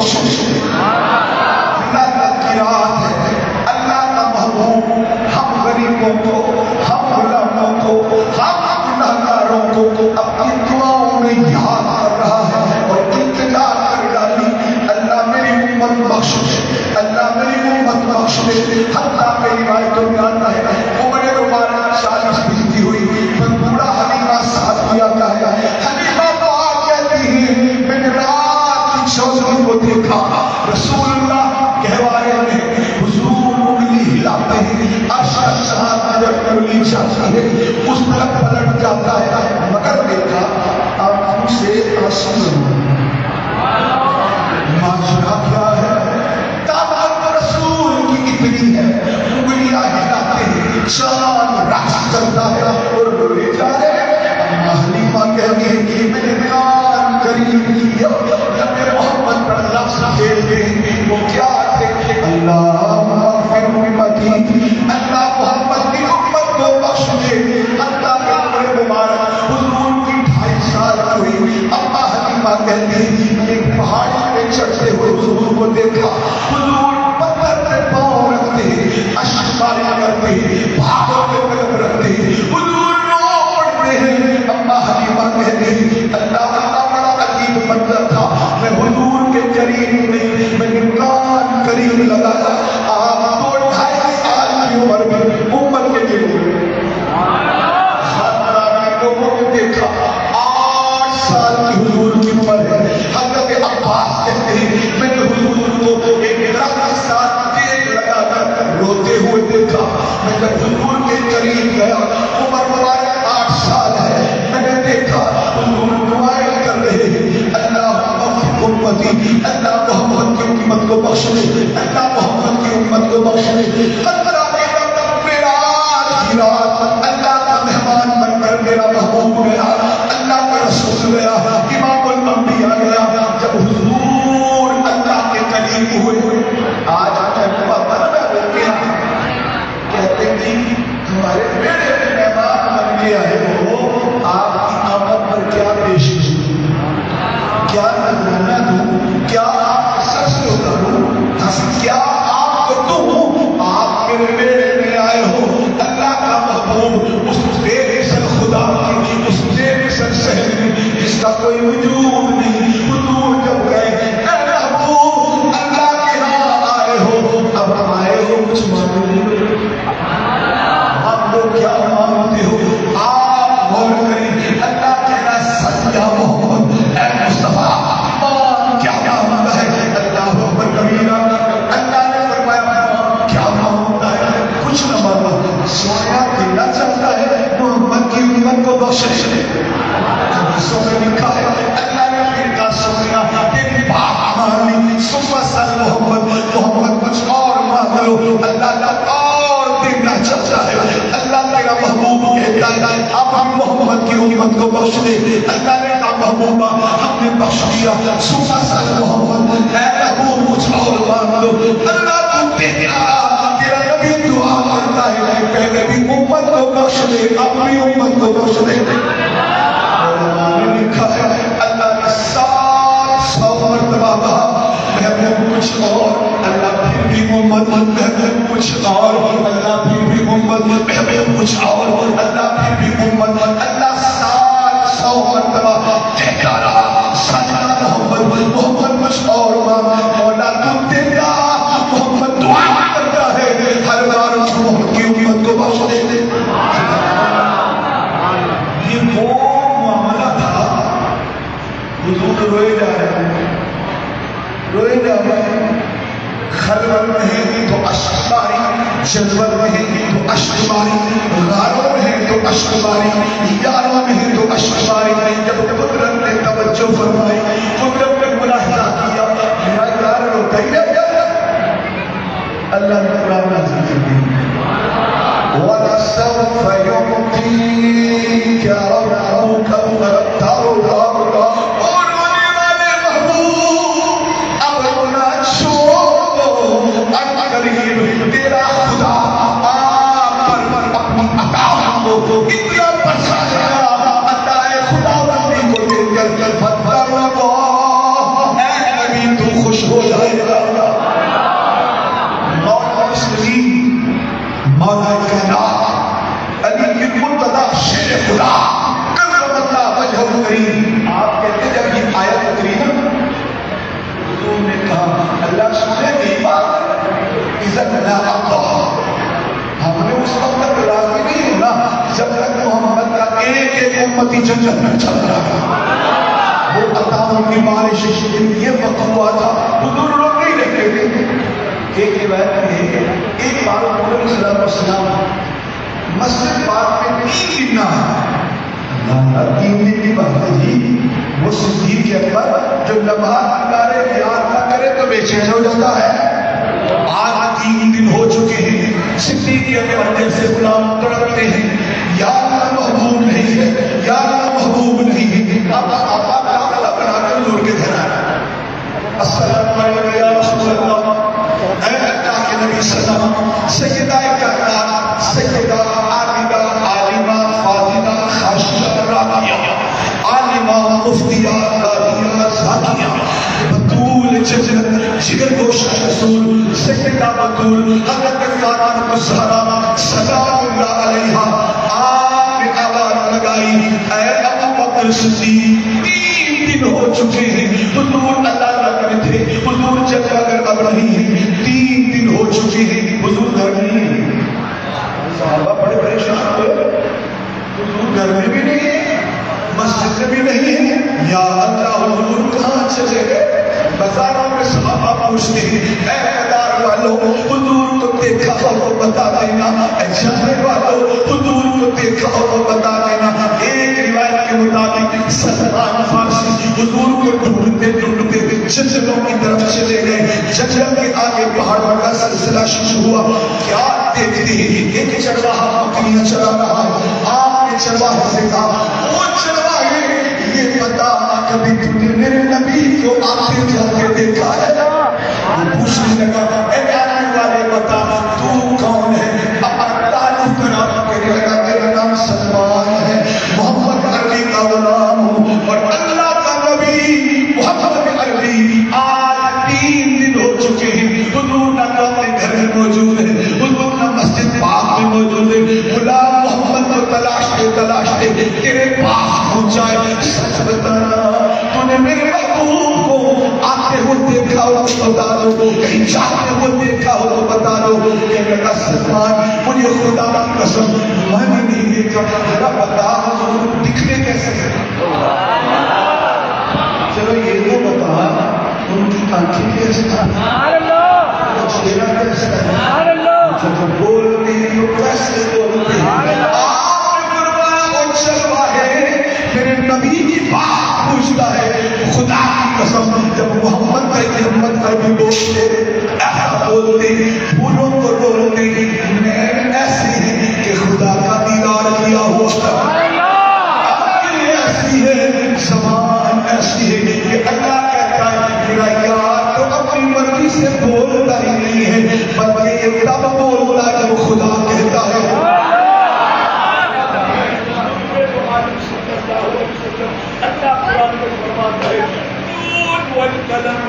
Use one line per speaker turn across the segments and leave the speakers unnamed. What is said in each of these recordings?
بخشش. لعنت کی رات ہے. اللہ کا محبوب ہم غریبوں کو، ہم غلاموں کو، ہم گنہگاروں کو اپنی دعاؤں میں یاد کر رہا ہے اور التجا کر ڈالی، اللہ میری امت بخش دے، اللہ میری امت بخش دے. حتیٰ کہ روایتوں میں آتا ہے عمر مبارک 40 بیتی ہوئی پھر بوڑھا حلیمہ ساتھ دیا ہے. حلیمہ پاک کہتی ہے میں نے رات کی چودھری کو دیکھا، رسول اللہ گہوارے میں حضور انگلی ہلاتے ہیں، عرش شہادت جب انگلی جاتی ہے اس طرف پلٹ جاتا ہے، مگر دیکھا آنکھوں سے آنسو. ماجرا کیا ہے؟ طاقت رسول کی اتنی ہے، انگلیاں ہلاتے ہیں، چاند رقص کرتا ہے اور روئے جا رہے ہیں. حلیمہ کہتی ہے کہ میں نے کان قریب کیا، جب میرے محمد پر لفظ کھیلتے ہیں وہ کیا تھے؟ اللہ اغفر امتی، اللہ محمد کی امت کو بخش دے. حتیٰ کہ عمر مبارک حضور کی 2.5 سال ہوئی. اما حلیمہ کہتی ہیں ایک پہاڑی پہ چڑھتے ہوئے حضور کو دیکھا، حضور پتھر پہ پاؤں رکھتے ہیں، اشکارے کرتے ہیں، پہاڑوں پہ قدم رکھتے ہیں، حضور رو پڑتے ہیں. اما حلیمہ کہتے ہیں اللہ اللہ بڑا عجیب منظر تھا. میں حضور کے قریب نہیں، میں نے کان قریب لگایا. آپ 2.5 سال کی عمر میں امت کے لیے لوگوں نے دیکھا 8 سال کی حضور کی عمر ہے. حضرت عباس کہتے ہیں میں نے حضور کو ایک درخت کے ساتھ تیز لگا کر روتے ہوئے دیکھا. میں جب حضور کے قریب گیا، عمر مبارک 8 سال ہے، میں نے دیکھا حضور دعائیں کر رہے ہیں، اللہ امتی، اللہ محمد کی امت کو بخش دے، اللہ محمد کی امت کو بخش دے. قطرہ کے وقت میرا آج کی رات اللہ کا مہمان بن کر میرا محبوب گیا، اللہ کا رسول گیا، امام الانبیاء گیا. جب حضور اللہ کے قریب ہوئے، آج کہتے ہیں ہمارے بیڑے میں مہمان بن گیا ہے، وہ آپ کی آمد پر کیا پیش کیا نذرانہ دوں، کیا آپ کے سر سے اتروں، کیا آپ کو دوں؟ آپ میرے بیڑے میں آئے ہو، اللہ کا محبوب اس بے مثل خدا کی، اس بے مثل شہر میں جس کا کوئی وجود نہیں. حضور جب گئے اے محبوب اللہ کے ہاں آئے ہو، اب آئے ہو کچھ مانگنے، آپ لوگ کیا مانگتے ہو؟ آپ غور کریں. اللہ کہنا سچ یا محمد اے مصطفیٰ کیا مانگتا ہے؟ اللہ اکبر کبیرہ. اللہ نے فرمایا کیا مانگتا ہے؟ کچھ نہ مانگا، سویا دینا چاہتا ہے محمد کی امت کو بخشش. حدیثوں میں لکھا ہے اللہ نے پھر کہا سویا تیری بات مان لی، صبح سال محمد کچھ اور مانگ لو. اللہ اور دینا چاہتا ہے. اللہ تیرا محبوب کہتا ہے اب ہم محمد کی امت کو بخش دے. اللہ نے کہا محبوبہ ہم نے بخش دیا، صبح سال محمد اے محبوب کچھ اور مانگ لو. اللہ تو تیرا نبی دعا کرتا ہے کہ نبی امت کو بخش دے، اپنی امت کو بخش دے. نے لکھا ہے اللہ نے 700 مرتبہ کہا محبوب کچھ اور، اللہ پھر بھی محمد محبوب کچھ اور، اللہ پھر بھی محمد محبوب کچھ اور، اللہ پھر بھی محمد. اللہ 700 مرتبہ کہتا رہا سجدہ محمد کچھ اور مانگا. مولا تو تیرا محمد دعا کرتا ہے ہر بار اس محمد کی امت کو بخش دے. یہ وہ معاملہ تھا. حضور روئے جا رہے ہیں، روئے جا رہے ہیں. خلوت میں ہیں تو اشک باری، جلوت میں ہیں تو اشک باری، غاروں میں ہیں تو اشک باری، یاروں میں ہیں تو اشک باری. جب قدرت نے توجہ فرمائی، قدرت نے ملاحظہ کیا میرا یار روتا ہی رہ گیا. اللہ نے قرآن نازل کر دیا وَلَسَوْفَ يُعْطِيكَ رَبُّكَ فَتَرْضَىٰ. اور رونے والے محبوب اب رونا چھوڑو، اب قریب تیرا خدا آپ پر اپنی عطا کو اتنا برسائے گا. عطائے خدا بندی کو دے کر فتح اللہ. اے نبی تو خوش ہو خدا کرم اللہ وجہ کریم. آپ کہتے ہیں جب یہ آیت اتری نا حضور نے کہا اللہ سنے گی بات عزت نہ آتا. ہم نے اس وقت تک راضی نہیں ہونا جب تک محمد کا ایک ایک امتی جنت میں چل رہا ہے. وہ عطاؤں کی بارش یہ وقت ہوا تھا حضور لوگ نہیں رہتے تھے. ایک روایت ہے ایک بار حضور صلی اللہ علیہ وسلم مسجد پاک میں 3 دن نہ 3 دن کی بات ہے جی. وہ صدیق اکبر جو لمحات نکالے یاد نہ کرے تو بے چین ہو جاتا ہے. آج 3 دن ہو چکے ہیں. صدیق اکبر جیسے غلام تڑپتے ہیں یا اللہ محبوب نہیں ہے یا اللہ محبوب نہیں ہے. آپ داخلہ بنا کر حضور کے گھر آئے. السلام علیکم یا رسول اللہ. اے اللہ کے نبی صلی اللہ علیہ وسلم. سیدہ کائنات سیدہ عابدہ عالمہ فاضلہ خاشعہ راضیہ عالمہ مفتیہ قاضیہ زاکیہ بطول جنت جگر گوشہ رسول سیدہ بطول حضرت فاطمہ الزہرا سلام اللہ علیہا. آپ نے آواز لگائی اے ابو بکر صدیق 3 دن ہو چکے ہیں حضور اللہ رکھنے تھے. حضور جب اگر اب نہیں ہے 3 دن ہو چکے ہیں حضور گھر نہیں ہے. صحابہ بڑے پریشان ہوئے. حضور گھر میں بھی نہیں ہے مسجد میں بھی نہیں ہے. یا اللہ حضور کہاں چلے گئے؟ بازاروں میں صحابہ پوچھتے ہیں اے مدار والوں حضور کو دیکھا ہو تو بتا دینا. اے جانے والوں حضور کو دیکھا ہو تو بتا دینا. ایک روایت کے مطابق سلمان فارسی حضور کو ڈھونڈتے ڈھونڈتے جنگلوں کی طرف چلے گئے. جنگل کے آگے پہاڑوں کا سلسلہ شروع ہوا. کیا دیکھتے ہیں ایک چرواہا بکریاں چرا رہا ہے. آپ نے چرواہے سے کہا وہ چرواہے یہ بتا کبھی تم نے میرے نبی کو آتے جاتے دیکھا ہے؟ وہ پوچھنے لگا اے آنے والے بتا تو کون ہے؟ اپنا تعلق کرا. کہنے لگا تیرا نام سلمان ہے محمد عربی کا غلام ہوں اور اللہ کا نبی محمد عربی. آج 3 دن ہو چکے ہیں حضور نہ اپنے گھر میں موجود ہے حضور نہ مسجد پاک میں موجود ہے. غلام محمد کو تلاشتے تیرے پاس پہنچائے. سچ بتانا تو نے میرے محبوب کو آتے ہوئے دیکھا ہو تو بتا دو کہیں جاتے ہوئے دیکھا ہو تو بتا دو. کہ میرا سلمان مجھے خدا کی قسم میں نے نہیں دیکھا. ذرا بتا حضور دکھنے کیسے ہیں؟ چلو یہ تو بتا ان کی آنکھیں کیسے ہیں؟ چہرہ کیسے ہے؟ جب بولتے ہیں تو کیسے بولتے ہیں؟ آپ نے فرمایا وہ چرواہے میرے نبی کی بات پوچھتا ہے. خدا کی قسم جب محمد کی ہمت کر بھی بولتے ایسا بولتے پھولوں کو بولتے میں ایسی ہے کہ خدا کا دیدار کیا ہوا. عقل ایسی ہے زبان ایسی ہے کہ اللہ کہتا ہے میرا یار تو اپنی مرضی سے بولتا ہی نہیں ہے بلکہ یہ تب بولتا ہے جب خدا کہتا ہے. اللہ قرآن میں فرماتا ہے نون والقلم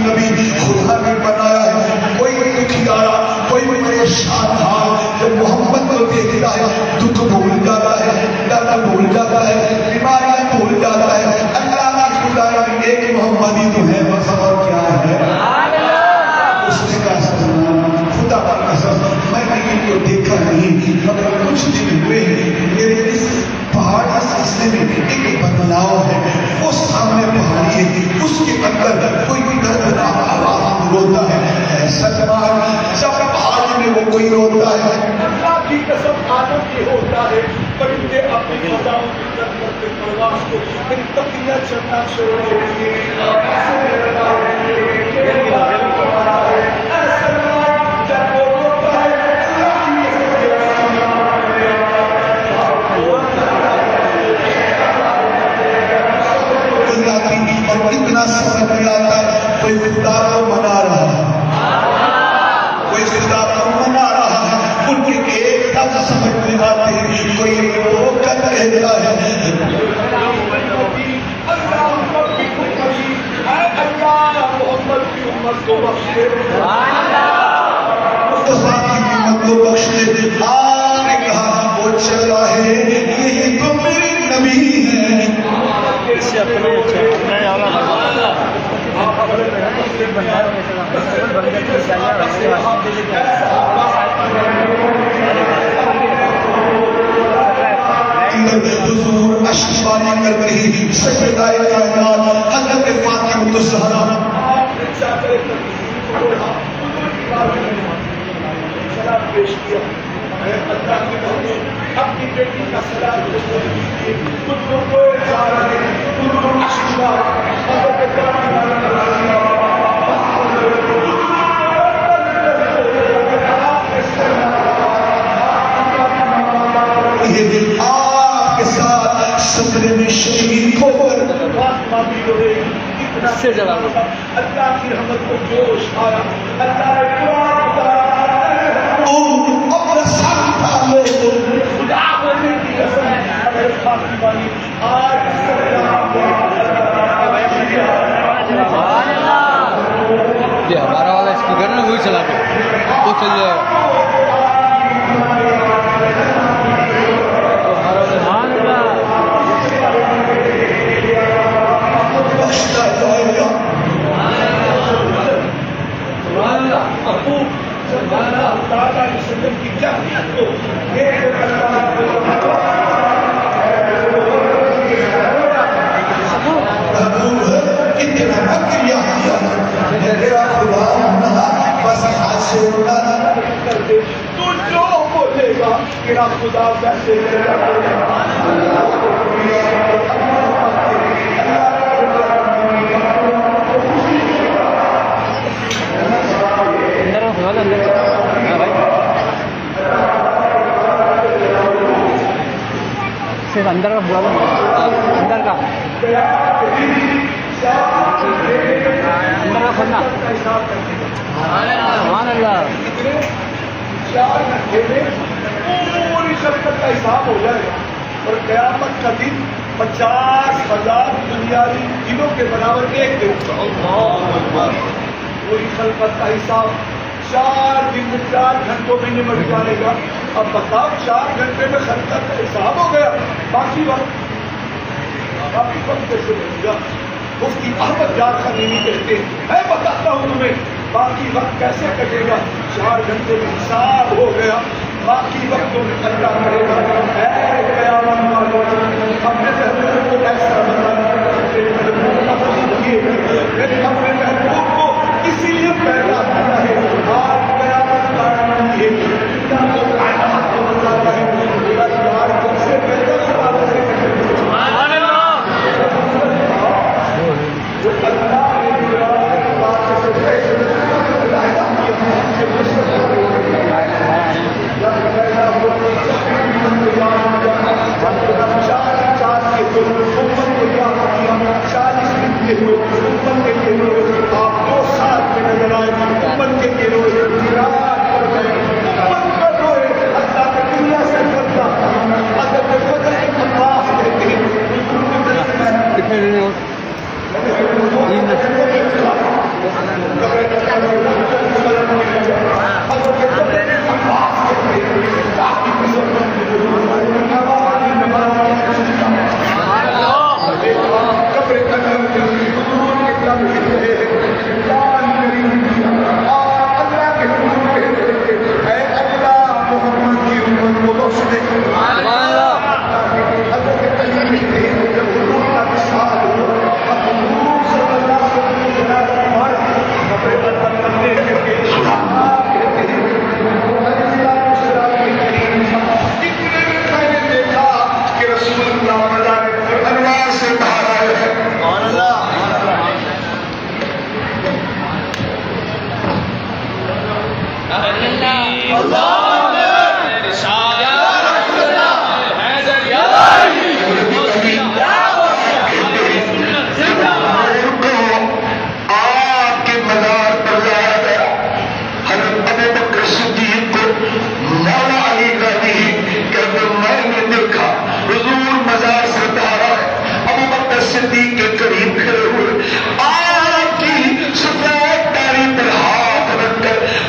نبی خدا نے بنایا ہے. کوئی دکھیارا کوئی پریشان حال جب محمد کو دیکھتا ہے دکھ بھول جاتا ہے درد بھول جاتا ہے بیماریاں بھول جاتا ہے. اللہ کی خدا نے ایک محمد ہی تو ہے بس اور کیا ہے. اس نے کہا سلمان خدا کا قسم میں نے ان کو دیکھا نہیں مگر کچھ دن ہوئے میرے اس پہاڑ اس حصے میں ایک بدلاؤ ہے. وہ سامنے پہاڑی ہے اس کے اندر کوئی دردناک آواز روتا ہے. سلمان جب پہاڑی میں وہ کوئی روتا ہے اللہ کی قسم عادت یہ ہوتا ہے پرندے اپنی فضاؤں کی طرف کرتے پرواز کو پھر تکیہ چلنا چھوڑ دیتی اور اتنا سمجھ میں آتا ہے کوئی خدا کو منا رہا ہے کوئی خدا کو منا رہا ہے. ان کے ایک دم سمجھ میں آتے ہیں کوئی رو کر کہتا ہے اللہ محمد کی امت کو بخشے. وفا کی نعمت کو بخش دے. آپ نے کہا وہ چلا ہے یہی تو میرے نبی ہے. حضور اشکباری کر رہی سیدہ کائنات حضرت فاطمہ الزہرا سلام پیش کیا. اللہ کی بہت اپنی بیٹی کا سلام خود کو کوئی چارہ نہیں. حضور اشکبار حضرت آپ کے ساتھ سفر میں شہید ہو کر سے جلا اللہ کی رحمت کو جوش آیا. اللہ نے قرآن اتارا تم اپنا ساتھ ڈال لو خدا بولنے کی قسم اگر خاکی بانی آج
یہ ہمارا والا اسپیکر نا وہی چلا کے وہ چل جائے گا.
کی جہنیت کو اتنا بکریا کیا بس ہاتھ سے اٹھانا کر دے. تو جو بولے گا تیرا خدا ویسے
صرف اندر کا بلا اندر کا کھولنا. سبحان اللہ.
پوری شرکت کا حساب ہو جائے گا اور قیامت کا دن 50,000 دنیاوی دنوں کے برابر ایک دن کا پوری خلقت کا حساب 4 دن میں 4 گھنٹوں میں نمٹ جائے گا. اب بتاؤ 4 گھنٹے میں خلقت کا حساب ہو گیا. باقی وقت کیسے بچے گا؟ مفتی احمد جان خانیمی کہتے ہیں میں بتاتا ہوں تمہیں باقی وقت کیسے کٹے گا. 4 گھنٹے میں حساب ہو گیا. باقی وقتوں میں اللہ کرے گا. ہم نے کو ایسا اپنے محبوب کو اسی لیے پیدا کیا ہے. آپ قیامت قائم ہے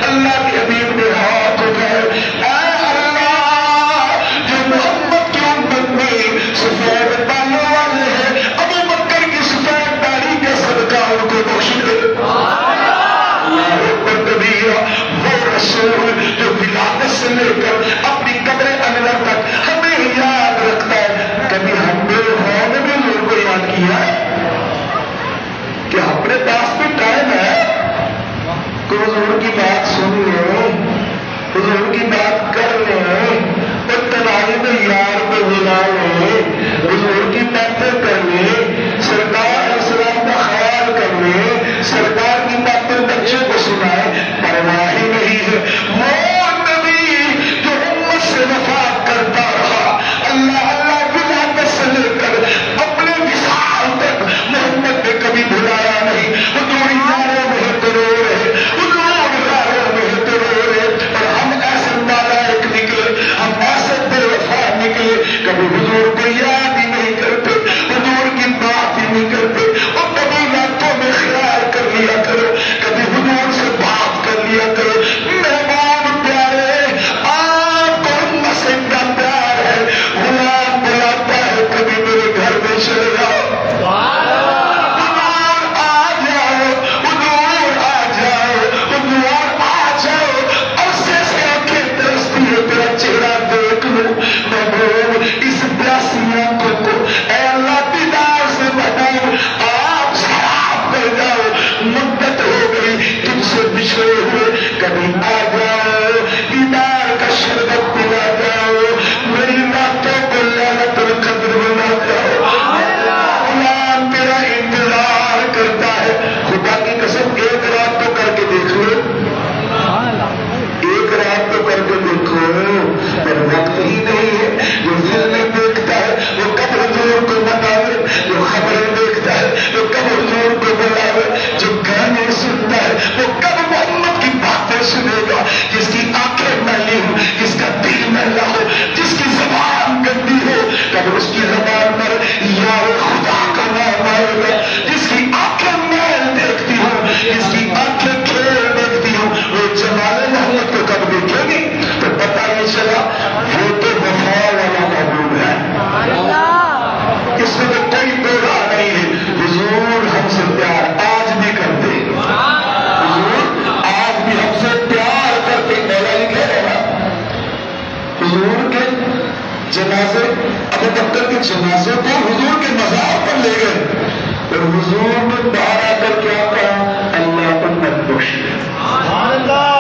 اللہ کے حبیب نے تو حضور کی بات سن لیں، حضور کی بات کر لیں، اور تنہائی میں یار کو بلا لیں، حضور کی باتیں کر لیں، سرکار اسلام کا خیال کر لیں، سرکار کی باتیں بچے کو سنائے، پرواہ ہی نہیں ہے۔ وہ نبی جو امت سے وفا کرتا رہا، اللہ اللہ ولادت سے لے کر اپنے وصال تک محمد نے کبھی بھلایا نہیں۔ حضور یاروں میں ضرور ہے، حضور یاروں میں ضرور ہے، اور ہم ایسے نالائق نکلے، ہم ایسے بے وفا نکلے، کبھی حضور کو یاد ہی نہیں کرتے، حضور کی بات ہی نہیں کرتے، اور کبھی راتوں میں خیال کر لیا کرو، کبھی حضور سے بات کر لیا کرو۔ مہمان پیارے، آپ کو امت سے اتنا پیار ہے، غلام بلاتا ہے کبھی میرے گھر میں چلے جاؤ، حضور آ جاؤ، حضور آ جاؤ، حضور آ جاؤ، عرصے سے آنکھیں ترستی ہے تیرا چہرہ دیکھ لوں۔ محبوب اس پیاسی آنکھوں کو اے اللہ دیدار سے محبوب آپ شراب کر جاؤ، مدت ہو گئی تجھ سے بچھڑے ہوئے، کبھی آ جاؤ، دیدار کا شربت پلا جاؤ، میری راتوں کو لعنت القدر بنا جاؤ۔ غلام تیرا انتظار کرتا ہے، خدا کی قسم ایک رات تو کر کے دیکھ لو، ایک رات تو کر کے دیکھو، پر وقت ہی نہیں ہے۔ جو فلمیں دیکھتا ہے وہ کب حضور کو بتاوے، جو خبریں دیکھتا ہے وہ کب حضور کو بلاوے، جو گانے سنتا ہے وہ کب محمد کی باتیں سنے گا۔ جس کی آنکھیں میلی ہوں، جس کا دل میلا ہو، جس کی زبان گندی ہو، کب اس کی زبان پر یار خدا کا نام آئے گا۔ جس کی آنکھیں میل دیکھتی ہوں، جس کی آنکھیں کھیل دیکھتی ہوں، وہ جمال محمد کو کب دیکھے گی تو پتہ نہیں چلا وہ تو وفا والا محبوب ہے، اس میں تو کوئی دو راہ نہیں ہے۔ حضور ہم سے پیار آج بھی کرتے، حضور آج بھی ہم سے پیار کرتے۔ مولا جی کہہ رہے نا، حضور کے جنازے، ابو بکر کے جنازے کو حضور کے مزار پر لے گئے، اور حضور نے باہر آ کر کیا کہا، اللہ امت بخش دے، اللہ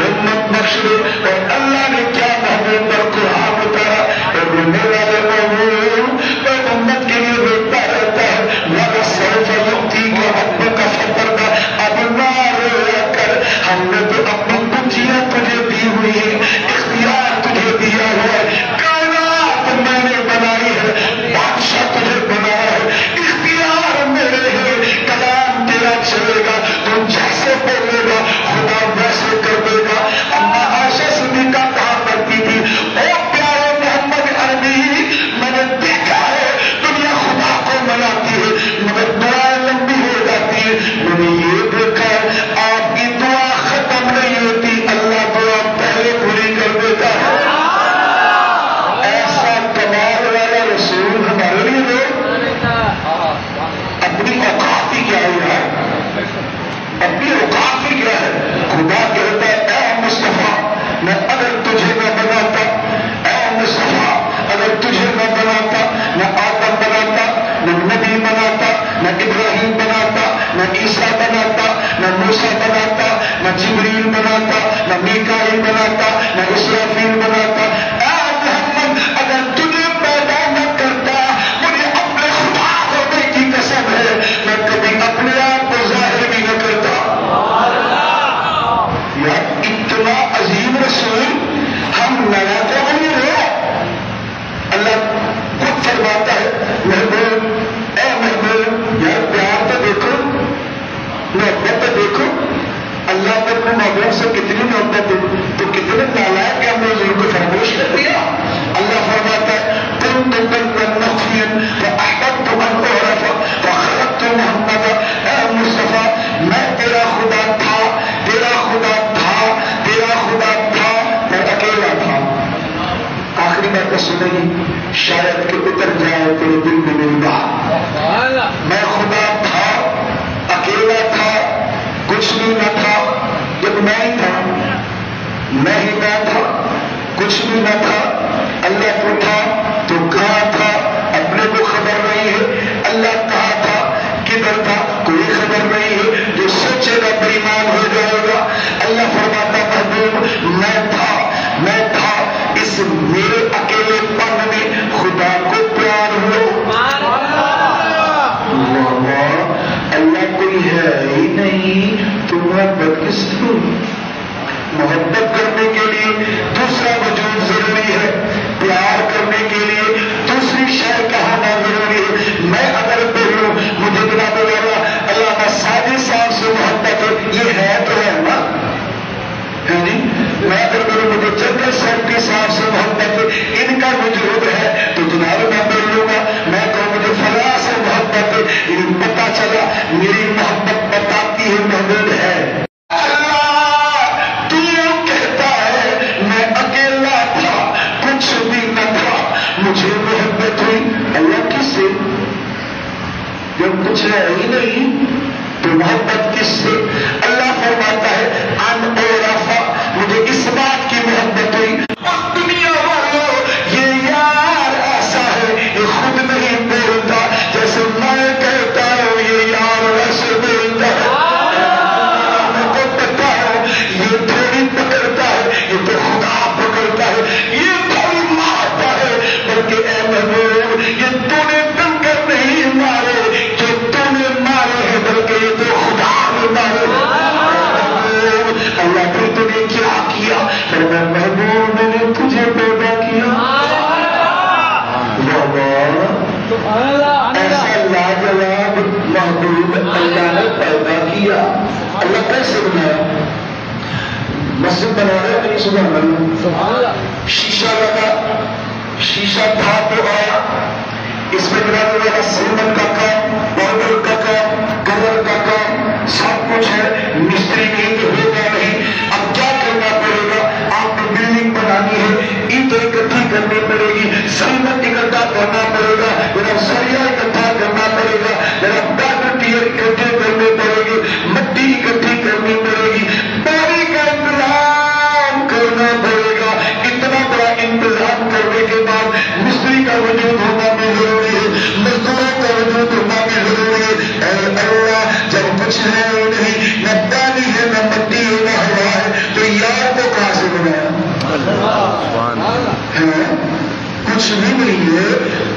امت بخش دے۔ اور اللہ نے کیا محبوب پر قرآن اتارا، اور میرا محبوب میں امت کے لیے روتا رہتا ہے، وَلَا سَوْفَ يُعْطِيكَ رَبُّكَ فَتَرْضَىٰ، اب نہ رویا کر، ہم نے تو اپنی کچیاں تجھے دی ہوئی ہے، اختیار تجھے دیا ہوا ہے، کائنات میں نے بنائی ہے، بادشاہ تجھے بنایا ہے، اختیار میرے ہے، کلام تیرا چلے گا، تم جیسے بولے گا خدا ویسے کر دے گا۔ اما عائشہ صدیقہ کہا کرتی تھی، او پیارے محمد عربی، میں نے دیکھا ہے دنیا خدا کو مناتی ہے مگر دعائیں لمبی ہو جاتی ہے، میں نے یہ دیکھا ہے آپ کی دعا ختم نہیں ہوتی، اللہ دعا پہلے پوری کر دیتا ہے۔ ایسا کمال والا رسول ہمارے لیے لوگ اپنی اوقات ہی کیا ہے، اپنی اوقات ہی کیا ہے۔ خدا کہتا ہے اے مصطفیٰ میں اگر تجھے نہ بناتا، اے مصطفیٰ اگر تجھے نہ بناتا، نہ آدم بناتا، نہ نبی بناتا، نہ ابراہیم بناتا، نہ عیسیٰ بناتا، نہ موسیٰ بناتا، نہ جبریل بناتا، نہ میکائیل بناتا، نہ اسرافیل بناتا، اے محمد اگر تجھے پیدا نہ کرتا، مجھے اپنے خدا ہونے کی قسم ہے میں کبھی اپنے آپ کو ظاہر بھی نہ کرتا۔ یا اتنا عظیم رسول ہم ناراض ہو نہیں رہے۔ اللہ خود فرماتا ہے محبوب، اے محبوب یار پیار تو دیکھو، محبت تو دیکھو، اللہ نے اپنے محبوب سے کتنی محبت دی، تو کتنے نالائق کہ ہم نے حضور کو فراموش کر دیا۔ اللہ فرماتا ہے تم وَأَحْبَبْتُ أَنْ أُعْرَفَ وَخَلَقْتُ مُحَمَّدًا، اے مصطفیٰ میں تیرا خدا تھا، تیرا خدا تھا، تیرا خدا تھا، میں اکیلا تھا۔ آخری بات تو سنے گی شاید کہ اتر جائے تیرے دل میں میری بات، میں خدا تھا، اکیلا تھا، کچھ بھی نہ تھا، جب میں ہی تھا، میں ہی میں تھا، کچھ بھی نہ تھا، اللہ کو تھا تو کہاں تھا اپنے کو خبر نہیں ہے، اللہ کہاں تھا کدھر تھا کوئی خبر نہیں ہے، جو سوچے گا بےایمان ہو جائے
محبت کرنے کے لیے دوسرا وجود ضروری ہے، پیار کرنے کے لیے دوسری شے کا ہونا ضروری ہے۔ میں اگر بولوں مجھے جناب والا علامہ ساجد صاحب سے محبت ہے، یہ ہے تو ہے نا، میں اگر بولوں مجھے جنرل سیکرٹری صاحب سے محبت ہے، ان کا وجود ہے تو جناب میں بول لوں گا، میں کہوں مجھے فلاں سے محبت ہے، پتا چلا میری محبت بتاتی ہے محبوب ہے۔ مجھے محبت ہوئی اللہ کس سے؟ جب کچھ ہے ہی نہیں تو محبت کس سے؟ اللہ فرماتا ہے ان اورافا، مجھے اس بات کی محبت ہوئی۔ اور دنیا والوں یہ یار ایسا ہے یہ خود نہیں بولتا، جیسے میں کہتا ہوں یہ یار ویسے بولتا ہے۔ میں کو پتا ہے یہ تھوڑی پکڑتا ہے، یہ تو خدا پکڑتا ہے، یہ تھوڑی مارتا ہے، بلکہ اے محبوب یہ تو نے دل کر نہیں مارے، جو تو نے مارے ہیں بلکہ یہ تو خدا نے مارے۔ اللہ پھر تو نے کیا کیا؟ میں محبوب میں نے تجھے پیدا کیا۔ ایسا لاجواب محبوب اللہ نے پیدا کیا۔ اللہ کیسے بنایا؟ مسجد بنا رہے نہیں سبحان اللہ، شیشہ لگا، شیشہ تھا تو آیا، اس میں جناب میرا سیمنٹ کا کام، پاؤڈر کا کام، کلر کا کام سب کچھ ہے، مستری نہیں تو ہوگا نہیں۔ اب کیا کرنا پڑے گا؟ آپ کو بلڈنگ بنانی ہے، اینٹیں اکٹھی کرنی پڑے گی، سیمنٹ اکٹھا کرنا پڑے گا، میرا سریا اکٹھا کرنا پڑے گا، میرا بیٹر ٹیئر اکٹھے کرنے پڑے گی، مٹی اکٹھی کرنی پڑے گی، پانی کا انتظام کرنا پڑے گا۔ اتنا بڑا انتظام کرنے کے بعد مستری کا وجود ہونا بھی ضروری ہے، مزدوروں کا وجود ہونا بھی ضروری ہے۔ اے اللہ جب کچھ ہے نہیں، نہ پانی ہے نہ مٹی ہے نہ ہوا ہے، تو یار کو کہاں سے بنایا؟ کچھ بھی نہیں ہے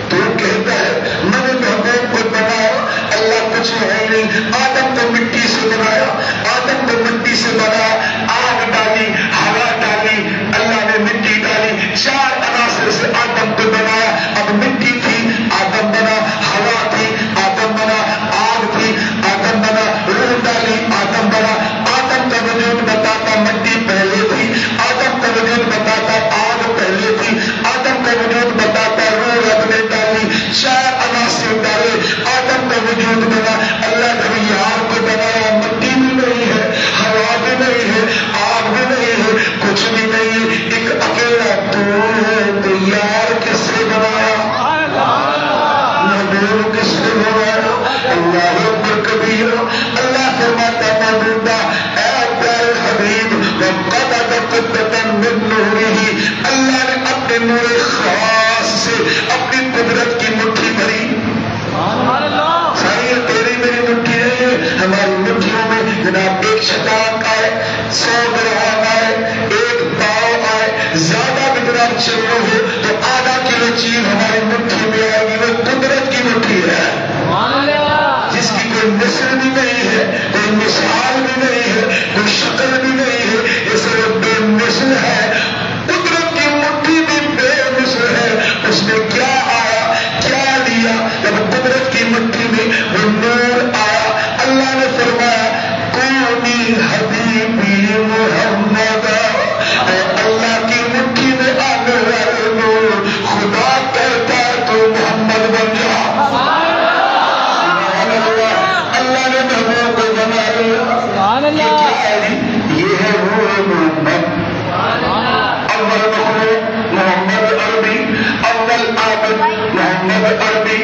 تو کہتا ہے میں نے محبوب کو بنایا، اللہ کچھ ہے نہیں۔ آدم کو مٹی سے بنایا، آدم کو مٹی سے بنایا، آگ ڈالی، ہوا ڈالی، اللہ نے مٹی ڈالی، چار عناصر سے آدم کو بنایا۔ اب مٹی تھی آدم بنا، ہوا تھی آدم بنا، آگ تھی آدم بنا، روح ڈالی آدم بنا۔ آدم کا وجود بتاتا مٹی پہلے تھی، آدم کا وجود بتاتا آگ پہلے تھی، آدم کا وجود بتاتا روح رب نے ڈالی، چار عناصر ڈالے، آدم کا وجود بنا۔ اللہ نے یار کو بنایا، مٹی بھی نہیں ہے، ہوا بھی نہیں ہے، آگ بھی نہیں ہے، کچھ بھی نہیں ہے، ایک اکیلا تو ہے۔ تو یار کس سے بنایا؟ محبوب کس سے بنایا؟ اللہ اکبر کبیرہ۔ اللہ فرماتا موجودہ اے پیارے حبیب وقدت قدۃ من نورہ، اللہ نے اپنے نور خاص سے اپنی قدرت کی مٹھی بھری۔ ساری تیری میری مٹھی نہیں ہے، ہماری مٹھیوں میں جناب ایک شتانگ آئے، 100 گرہان آئے، ایک پاؤ آئے، زیادہ بھی جناب چلو ہو تو آدھا کلو چیز ہماری مٹھی میں آئے گی، وہ قدرت کی مٹھی ہے جس کی کوئی مثل بھی نہیں ہے، کوئی مثال بھی نہیں ہے، کوئی شکل بھی نہیں ہے، یہ صرف بے مثل ہے۔ قدرت کی مٹھی بھی بے مثل ہے۔ اس میں کیا آیا کیا دیا؟ جب قدرت کی مٹھی میں وہ نور آیا، اللہ نے فرمایا کونی حبیبی محمد، اے اللہ کی مٹھی میں آنے والے نور خدا کہتا ہے تو محمد بن جا۔ اللہ نے محبوب کو بنا لیا۔ یہ کیا ہے جی؟ یہ ہے روح محمد، اول مخلوق محمد عربی، اول عابد محمد عربی،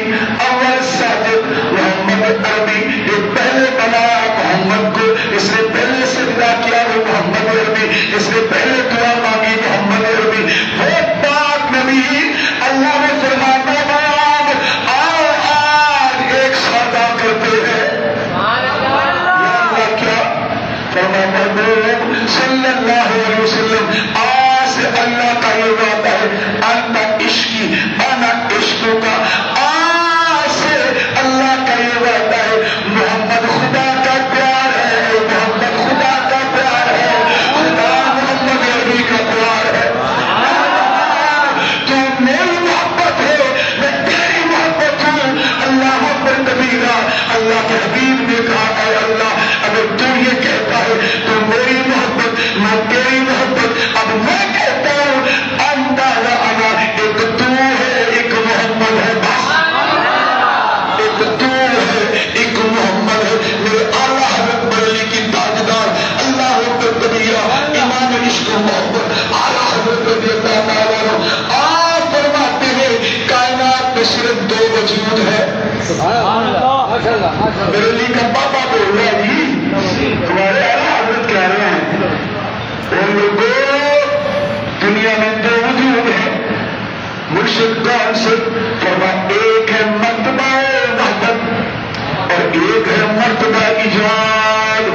اول ساجد محمد عربی۔ یہ پہلے بنایا محمد کو، اس نے پہلے سجدہ کیا وہ محمد عربی، اس نے پہلے دعا مانگی محمد عربی۔ وہ پاک نبی اللہ نے فرمایا آج ایک سادہ کرتے ہیں۔ محبوب صلی اللہ علیہ وسلم آج سے اللہ کا یہ وعدہ ہے انت عشقی انا عشقوں کا۔ آج سے اللہ کا یہ وعدہ ہے محمد خدا کا پیار ہے، محمد خدا کا پیار ہے، میرے لیے کا پاپا بول رہا ہے جی تمہارے اعلیٰ حضرت کہہ رہے ہیں ان لوگوں دنیا میں دو وجود ہیں مرشد کون سے فرما ایک ہے مرتبہ وحدت اور ایک ہے مرتبہ ایجاد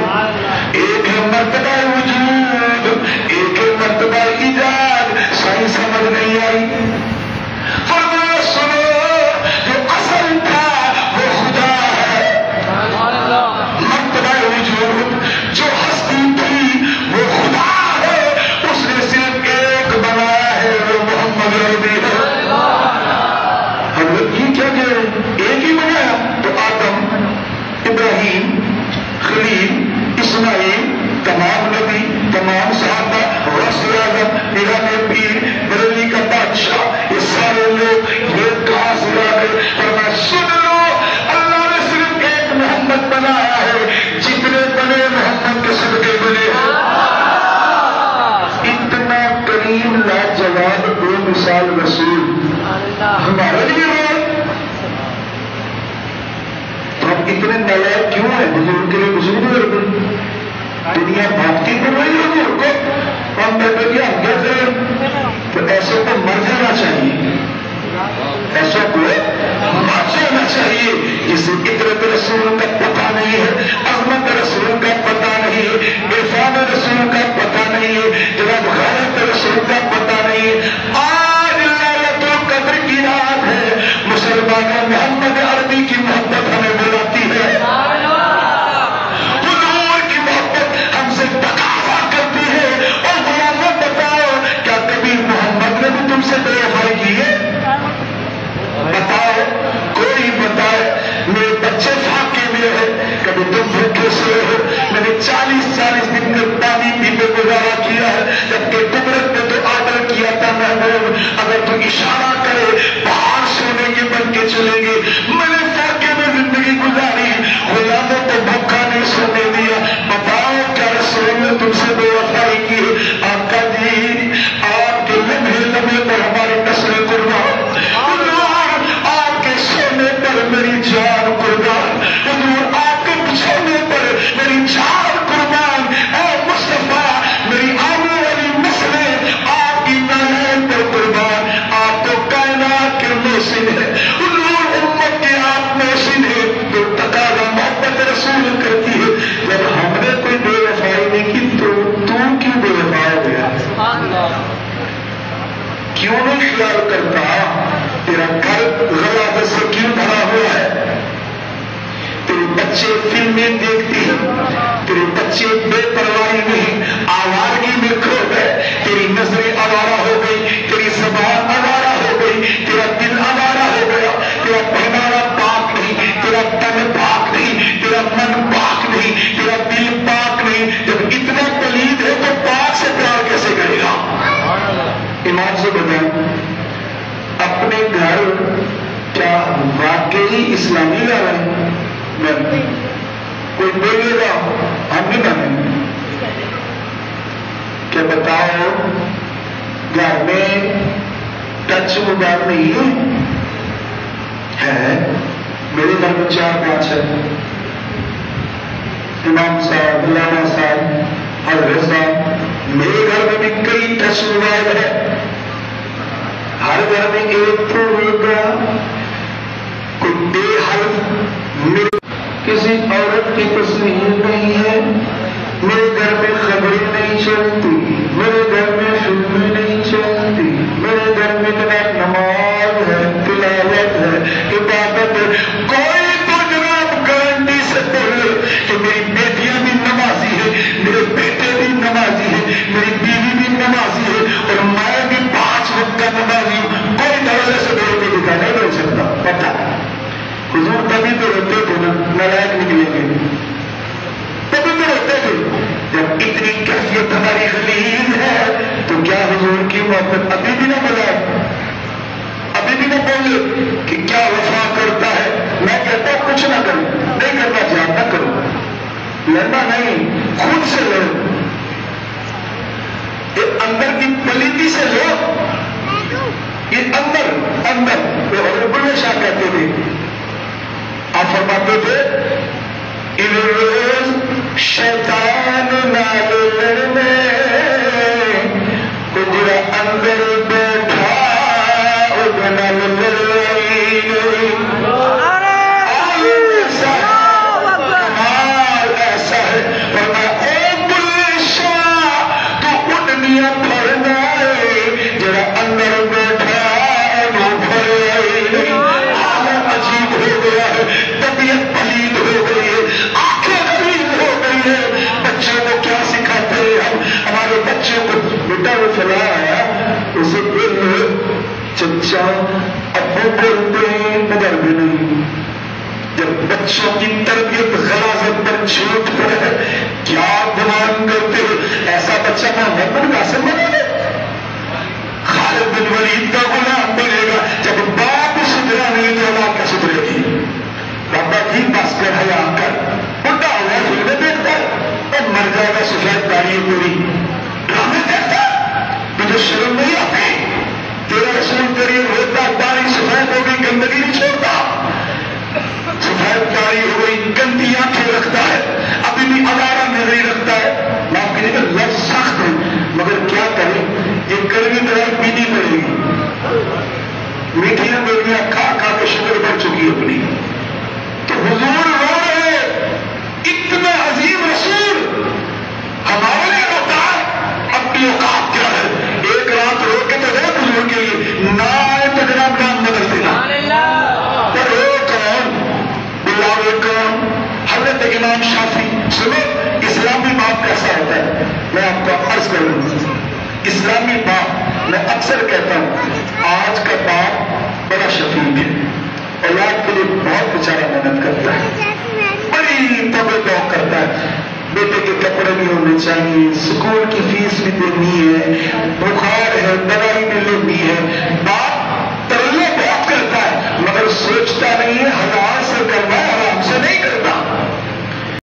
ایک ہے مرتبہ وجود ایک ہے مرتبہ ایجاد صحیح سمجھ نہیں آئی فرمایا سنو جو اصل تھا وہ خدا ہے مرتبہ وجود جو ہستی تھی وہ خدا ہے اس نے صرف ایک بنایا ہے وہ محمد ربی ہے ہم لوگ یہ کیا کہہ رہے ہیں ایک ہی بنایا تو آدم ابراہیم خلیل اسماعیل تمام نبی تمام صحابہ رسول اعظم میرا پیر بریلی کا بادشاہ یہ سارے لوگ یہ کہاں سے آ گئے اور میں سن لو اللہ نے صرف ایک محمد بنایا ہے جتنے بنے محمد کے صدقے بنے اتنا کریم لاجواب بے مثال رسول ہمارے لیے ہے تو ہم اتنے نالائق کیوں ہیں بزرگ کے لیے بزرگ ہوئے دنیا بھاگتی کر رہی ہے حضور کو ہم کہتے ہیں ہم کہتے ہیں تو ایسے کو مر جانا چاہیے ایسا کو مر جانا چاہیے جسے عطرت رسول کا پتہ نہیں ہے عظمت رسول کا پتہ نہیں ہے عرفان رسول کا پتہ نہیں ہے جناب غیرت رسول کا پتہ نہیں ہے آج لیلۃ القدر کی رات ہے مسلمانوں محمد عربی کی محبت ہمیں بلاتی ہے تم سے بے وفائی کی ہے بتاؤ کوئی بتائے میرے بچے فاقے میں ہے کبھی تم بھوکے سوئے ہو میں نے 40 دن میں پانی پیتے گزارا کیا ہے جبکہ قدرت نے تو آڈر کیا تھا محبوب اگر تم اشارہ کرے باہر سونے کے بن کے چلیں گے میں نے فاقے میں زندگی گزاری غلاموں کو بھوکا نہیں سونے دیا بتاؤ کیا رسول نے تم سے بے وفائی کی ہے آقا جی آپ کے لمحے پر ہماری نسل قربان آپ کے سونے پر میری جان قربان حضور آپ کے بچھونے پر میری جان قربان اے مصطفیٰ میری آنے والی نسلیں آپ کی نالین پر قربان آپ تو کائنات کے محسن ہے حضور امت کے آپ محسن ہے تو تقاضا محبت رسول کرتی ہے جب ہم نے کوئی بے وفائی نہیں کی تو کیوں بے وفا ہو گیا کیوں نہیں خیال کرتا تیرا گھر غلط سے کیوں بھرا ہوا ہے تیرے بچے فلمیں دیکھتے ہیں تیرے بچے بے پرواہی نہیں آوارگی میں کھو گئے تیری نظریں آوارہ ہو گئی تیری زبان آوارہ ہو گئی تیرا دل آوارہ ہو گیا تیرا پہناوا پاک نہیں تیرا تن پاک نہیں تیرا من پاک نہیں تیرا دل پاک نہیں جب اتنا پلید ہے تو پاک سے پیار کیسے کرے گا ایمان سے بتائیں اپنے گھر کیا واقعی اسلامی گھر ہے کوئی بولے گا ہم نہیں مانیں کیا بتاؤ گھر میں ٹچ موبائل نہیں ہے میرے گھر میں 4-5 ہے امام صاحب مولانا صاحب حضرت صاحب میرے گھر میں بھی کئی ٹچ موبائل ہے ہر گھر میں ایک تو ہوگا کوئی بے حلف کسی عورت کی تصویر نہیں ہے میرے گھر میں خبریں نہیں چلتی میرے گھر میں فلمیں نہیں چلتی میرے گھر میں نماز ہے تلاوت ہے عبادت ہے کوئی تو جناب گارنٹی سے بولے کہ میری بیٹیاں بھی نمازی ہے میرے بیٹے بھی نمازی ہے میری بیوی بھی نمازی ہے اور میں بھی 5 وقت کا نمازی ہوں کوئی دروازے سے بول کے دکھا نہیں بول سکتا پتا حضور تبھی تو روتے تھے نا نالائق نکلیں گے تبھی تو روتے تھے جب اتنی کیفیت ہماری غلیظ ہے تو کیا حضور کی محبت ابھی بھی نہ بلائے ابھی بھی نہ بولے کہ کیا وفا کرتا ہے میں کہتا ہوں کچھ نہ کروں نہیں کرنا جان نہ کروں لڑنا نہیں خود سے لڑو یہ اندر کی پلیتی سے لو یہ اندر وہ حضرت بلے شاہ کہتے تھے آپ فرماتے تھے شیطان نال لڑنے جڑا اندر بیٹھا نال لڑائی کمال ایسا ہے ورنہ او بلے شاہ تو اڈنیاں پھڑنا ہے جڑا اندر بیٹھا وہ پھڑ حالت عجیب ہو گیا ہے طبیعت پلید ہو گئی ہے آنکھیں غریب ہو گئی ہے بچوں کو کیا سکھاتے ہیں ہم ہمارے بچوں کو بیٹا وہ فلاں آیا اسے دل چچا ابو بولتے ہیں مگر بھی نہیں جب بچوں کی تربیت غلاظت پر چھوٹ پڑے کیا گمان کرتے ہو ایسا بچہ محمد بن قاسم بنے گا خالد بن ولید کا غلام بنے گا جب باپ سدھرا نہیں تو اولاد کا سدھرے گی بابا جی بس کر حیا کر بڑا ہوا فلمیں دیکھتا اور مر جائے گا سفید داڑھی پوری ڈرامے دیکھتا تجھے شرم نہیں آتی تیرا رسول تیری روتا داڑھی سفید ہو گئی گندگی نہیں چھوڑتا سفید داڑھی ہو گئی گندی آنکھیں رکھتا ہے ابھی بھی ادارہ نظری رکھتا ہے معاف کیجیے گا لفظ سخت ہے مگر کیا کریں یہ کڑوی دوائی پینی پڑے گی میٹھیاں گولیاں کھا کھا کے شوگر بڑھ چکی اپنی تو حضور رو رہے اتنا عظیم رسول ہمارے لیے ہوتا ہے اپنی اوقات کیا ہے ایک رات رو کے تو ایک حضور کے لیے نہ آئے تو جناب نام بدل دینا پر رو کون بلاوے کون حضرت امام شافعی سنو اسلامی باپ کیسا ہوتا ہے میں آپ کو عرض کروں اسلامی باپ میں اکثر کہتا ہوں آج کا باپ بڑا شفیق ہے اولاد کے لیے بہت بیچارہ محنت کرتا ہے بڑی توجہ کرتا ہے بیٹے کے کپڑے بھی ہونے چاہیے اسکول کی فیس بھی دینی ہے بخار ہے دوائی بھی لینی ہے باپ ترلے بہت کرتا ہے مگر سوچتا نہیں ہے